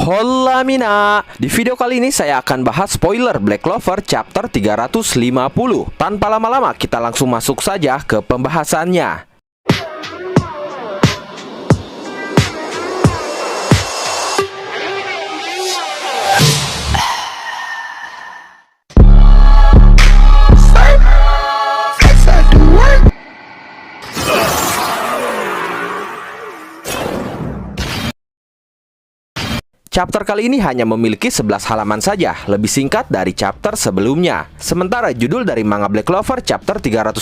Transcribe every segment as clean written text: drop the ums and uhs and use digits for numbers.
Hola Mina. Di video kali ini saya akan bahas spoiler Black Clover chapter 350. Tanpa lama-lama kita langsung masuk saja ke pembahasannya. Chapter kali ini hanya memiliki 11 halaman saja, lebih singkat dari chapter sebelumnya. Sementara judul dari manga Black Clover chapter 350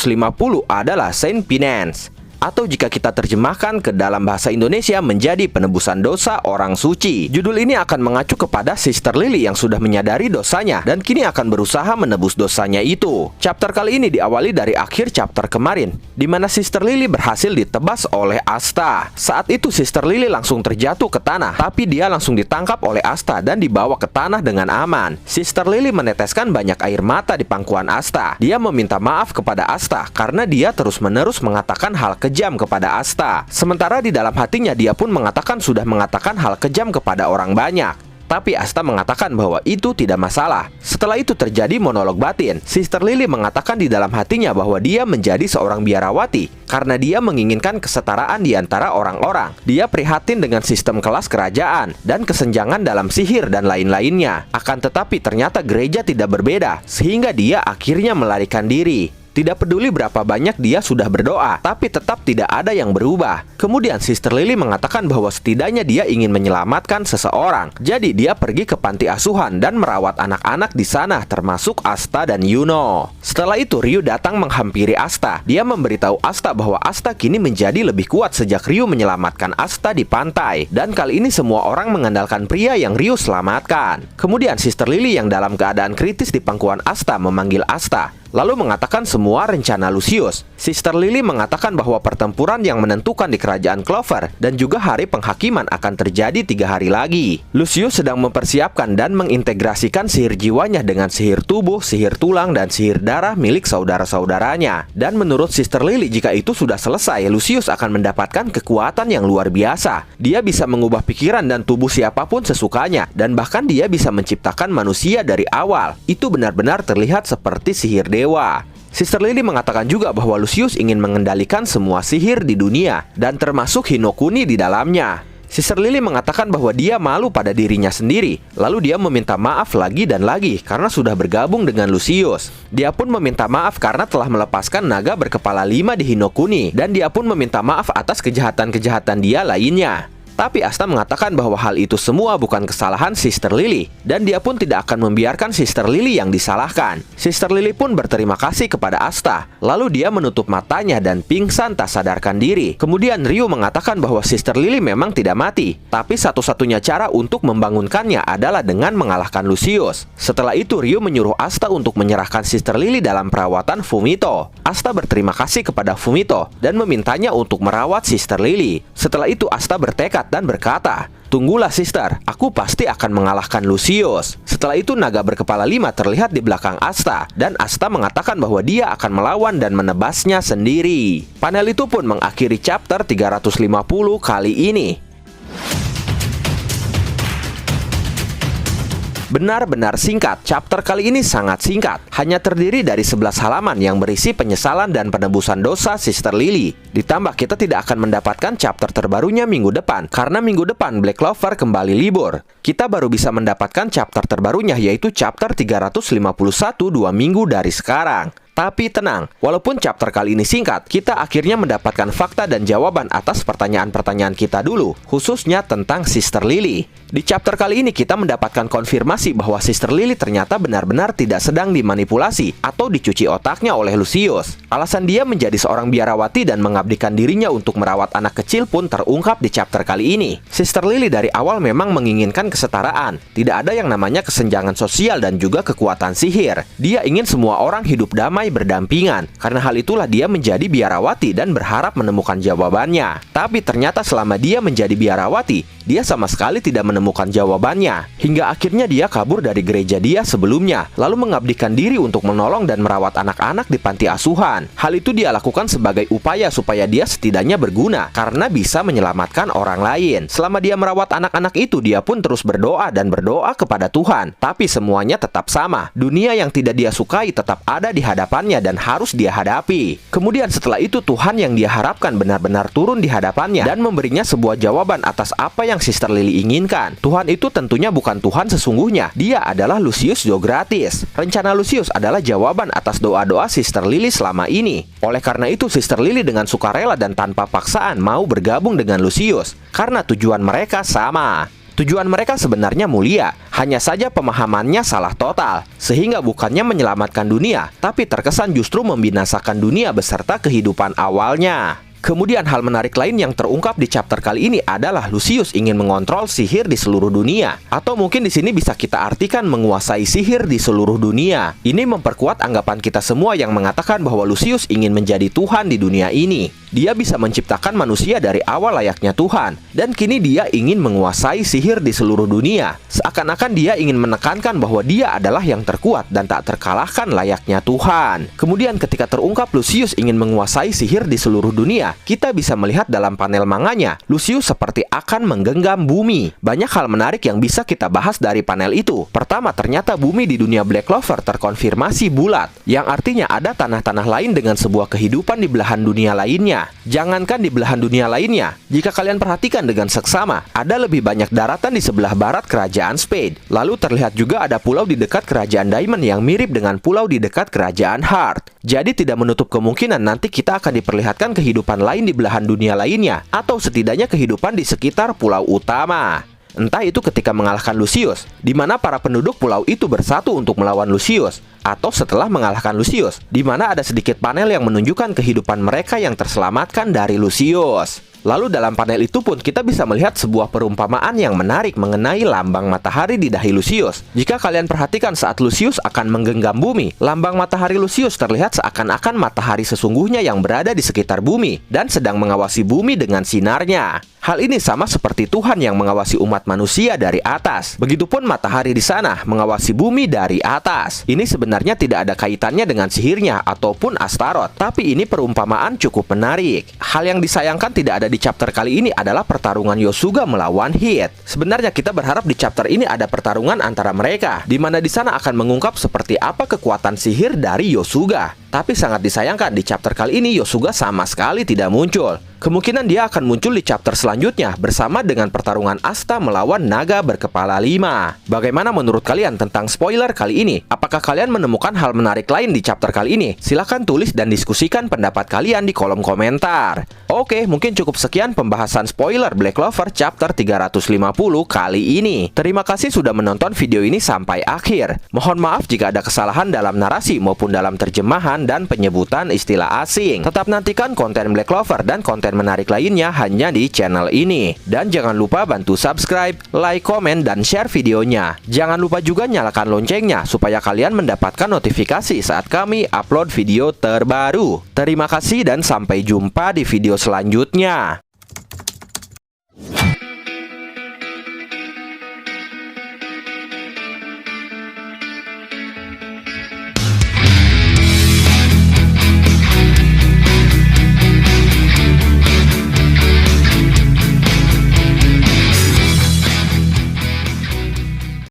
adalah Saint Penance, atau jika kita terjemahkan ke dalam bahasa Indonesia menjadi penebusan dosa orang suci. Judul ini akan mengacu kepada Sister Lily yang sudah menyadari dosanya dan kini akan berusaha menebus dosanya itu. Chapter kali ini diawali dari akhir chapter kemarin, di mana Sister Lily berhasil ditebas oleh Asta. Saat itu Sister Lily langsung terjatuh ke tanah, tapi dia langsung ditangkap oleh Asta dan dibawa ke tanah dengan aman. Sister Lily meneteskan banyak air mata di pangkuan Asta. Dia meminta maaf kepada Asta karena dia terus-menerus mengatakan hal kejam kepada Asta. Sementara di dalam hatinya dia pun mengatakan sudah mengatakan hal kejam kepada orang banyak. Tapi Asta mengatakan bahwa itu tidak masalah. Setelah itu terjadi monolog batin. Sister Lily mengatakan di dalam hatinya bahwa dia menjadi seorang biarawati karena dia menginginkan kesetaraan di antara orang-orang. Dia prihatin dengan sistem kelas kerajaan dan kesenjangan dalam sihir dan lain-lainnya. Akan tetapi ternyata gereja tidak berbeda, sehingga dia akhirnya melarikan diri. Tidak peduli berapa banyak dia sudah berdoa, tapi tetap tidak ada yang berubah. Kemudian Sister Lily mengatakan bahwa setidaknya dia ingin menyelamatkan seseorang. Jadi dia pergi ke panti asuhan dan merawat anak-anak di sana, termasuk Asta dan Yuno. Setelah itu Ryu datang menghampiri Asta. Dia memberitahu Asta bahwa Asta kini menjadi lebih kuat sejak Ryu menyelamatkan Asta di pantai. Dan kali ini semua orang mengandalkan pria yang Ryu selamatkan. Kemudian Sister Lily yang dalam keadaan kritis di pangkuan Asta memanggil Asta, lalu mengatakan semua rencana Lucius. Sister Lily mengatakan bahwa pertempuran yang menentukan di kerajaan Clover dan juga hari penghakiman akan terjadi 3 hari lagi. Lucius sedang mempersiapkan dan mengintegrasikan sihir jiwanya dengan sihir tubuh, sihir tulang, dan sihir darah milik saudara-saudaranya. Dan menurut Sister Lily, jika itu sudah selesai, Lucius akan mendapatkan kekuatan yang luar biasa. Dia bisa mengubah pikiran dan tubuh siapapun sesukanya, dan bahkan dia bisa menciptakan manusia dari awal. Itu benar-benar terlihat seperti sihir dewa. Sister Lily mengatakan juga bahwa Lucius ingin mengendalikan semua sihir di dunia dan termasuk Hinokuni di dalamnya. Sister Lily mengatakan bahwa dia malu pada dirinya sendiri. Lalu dia meminta maaf lagi dan lagi karena sudah bergabung dengan Lucius. Dia pun meminta maaf karena telah melepaskan naga berkepala 5 di Hinokuni, dan dia pun meminta maaf atas kejahatan-kejahatan dia lainnya. Tapi Asta mengatakan bahwa hal itu semua bukan kesalahan Sister Lily, dan dia pun tidak akan membiarkan Sister Lily yang disalahkan. Sister Lily pun berterima kasih kepada Asta. Lalu dia menutup matanya dan pingsan tak sadarkan diri. Kemudian Ryu mengatakan bahwa Sister Lily memang tidak mati, tapi satu-satunya cara untuk membangunkannya adalah dengan mengalahkan Lucius. Setelah itu Ryu menyuruh Asta untuk menyerahkan Sister Lily dalam perawatan Fumito. Asta berterima kasih kepada Fumito dan memintanya untuk merawat Sister Lily. Setelah itu Asta bertekad dan berkata, "Tunggulah sister, aku pasti akan mengalahkan Lucius." Setelah itu naga berkepala 5 terlihat di belakang Asta, dan Asta mengatakan bahwa dia akan melawan dan menebasnya sendiri. Panel itu pun mengakhiri chapter 350 kali ini. Benar-benar singkat, chapter kali ini sangat singkat. Hanya terdiri dari 11 halaman yang berisi penyesalan dan penebusan dosa Sister Lily. Ditambah kita tidak akan mendapatkan chapter terbarunya minggu depan, karena minggu depan Black Clover kembali libur. Kita baru bisa mendapatkan chapter terbarunya, yaitu chapter 351 2 minggu dari sekarang. Tapi tenang, walaupun chapter kali ini singkat, kita akhirnya mendapatkan fakta dan jawaban atas pertanyaan-pertanyaan kita dulu, khususnya tentang Sister Lily. Di chapter kali ini kita mendapatkan konfirmasi bahwa Sister Lily ternyata benar-benar tidak sedang dimanipulasi atau dicuci otaknya oleh Lucius. Alasan dia menjadi seorang biarawati dan mengabdikan dirinya untuk merawat anak kecil pun terungkap di chapter kali ini. Sister Lily dari awal memang menginginkan kesetaraan. Tidak ada yang namanya kesenjangan sosial dan juga kekuatan sihir. Dia ingin semua orang hidup damai berdamai berdampingan. Karena hal itulah dia menjadi biarawati dan berharap menemukan jawabannya. Tapi ternyata selama dia menjadi biarawati, dia sama sekali tidak menemukan jawabannya. Hingga akhirnya dia kabur dari gereja dia sebelumnya, lalu mengabdikan diri untuk menolong dan merawat anak-anak di panti asuhan. Hal itu dia lakukan sebagai upaya supaya dia setidaknya berguna, karena bisa menyelamatkan orang lain. Selama dia merawat anak-anak itu, dia pun terus berdoa dan berdoa kepada Tuhan. Tapi semuanya tetap sama. Dunia yang tidak dia sukai tetap ada di hadapannya dan harus dia hadapi. Kemudian setelah itu Tuhan yang dia harapkan benar-benar turun di hadapannya dan memberinya sebuah jawaban atas apa yang Sister Lily inginkan. Tuhan itu tentunya bukan Tuhan sesungguhnya. Dia adalah Lucius Diogratius. Rencana Lucius adalah jawaban atas doa-doa Sister Lily selama ini. Oleh karena itu Sister Lily dengan sukarela dan tanpa paksaan mau bergabung dengan Lucius karena tujuan mereka sama. Tujuan mereka sebenarnya mulia, hanya saja pemahamannya salah total, sehingga bukannya menyelamatkan dunia, tapi terkesan justru membinasakan dunia beserta kehidupan awalnya. Kemudian hal menarik lain yang terungkap di chapter kali ini adalah Lucius ingin mengontrol sihir di seluruh dunia, atau mungkin di sini bisa kita artikan menguasai sihir di seluruh dunia. Ini memperkuat anggapan kita semua yang mengatakan bahwa Lucius ingin menjadi Tuhan di dunia ini. Dia bisa menciptakan manusia dari awal layaknya Tuhan, dan kini dia ingin menguasai sihir di seluruh dunia. Seakan-akan dia ingin menekankan bahwa dia adalah yang terkuat dan tak terkalahkan layaknya Tuhan. Kemudian ketika terungkap Lucius ingin menguasai sihir di seluruh dunia, kita bisa melihat dalam panel manganya, Lucius seperti akan menggenggam bumi. Banyak hal menarik yang bisa kita bahas dari panel itu. Pertama, ternyata bumi di dunia Black Clover terkonfirmasi bulat, yang artinya ada tanah-tanah lain dengan sebuah kehidupan di belahan dunia lainnya. Jangankan di belahan dunia lainnya, jika kalian perhatikan dengan seksama, ada lebih banyak daratan di sebelah barat kerajaan Spade. Lalu terlihat juga ada pulau di dekat kerajaan Diamond yang mirip dengan pulau di dekat kerajaan Heart. Jadi tidak menutup kemungkinan nanti kita akan diperlihatkan kehidupan lain di belahan dunia lainnya, atau setidaknya kehidupan di sekitar pulau utama. Entah itu ketika mengalahkan Lucius, di mana para penduduk pulau itu bersatu untuk melawan Lucius, atau setelah mengalahkan Lucius, di mana ada sedikit panel yang menunjukkan kehidupan mereka yang terselamatkan dari Lucius. Lalu dalam panel itu pun kita bisa melihat sebuah perumpamaan yang menarik mengenai lambang matahari di dahi Lucius. Jika kalian perhatikan saat Lucius akan menggenggam bumi, lambang matahari Lucius terlihat seakan-akan matahari sesungguhnya yang berada di sekitar bumi dan sedang mengawasi bumi dengan sinarnya. Hal ini sama seperti Tuhan yang mengawasi umat manusia dari atas. Begitupun matahari di sana mengawasi bumi dari atas. Ini sebenarnya tidak ada kaitannya dengan sihirnya ataupun Astaroth, tapi ini perumpamaan cukup menarik. Hal yang disayangkan tidak ada di chapter kali ini adalah pertarungan Yosuga melawan Heat. Sebenarnya kita berharap di chapter ini ada pertarungan antara mereka, di mana di sana akan mengungkap seperti apa kekuatan sihir dari Yosuga. Tapi sangat disayangkan di chapter kali ini Yosuga sama sekali tidak muncul. Kemungkinan dia akan muncul di chapter selanjutnya bersama dengan pertarungan Asta melawan naga berkepala 5. Bagaimana menurut kalian tentang spoiler kali ini? Apakah kalian menemukan hal menarik lain di chapter kali ini? Silahkan tulis dan diskusikan pendapat kalian di kolom komentar. Oke, mungkin cukup sekian pembahasan spoiler Black Clover chapter 350 kali ini. Terima kasih sudah menonton video ini sampai akhir. Mohon maaf jika ada kesalahan dalam narasi maupun dalam terjemahan dan penyebutan istilah asing. Tetap nantikan konten Black Clover dan konten menarik lainnya hanya di channel ini. Dan jangan lupa bantu subscribe, like, komen, dan share videonya. Jangan lupa juga nyalakan loncengnya supaya kalian mendapatkan notifikasi saat kami upload video terbaru. Terima kasih dan sampai jumpa di video selanjutnya.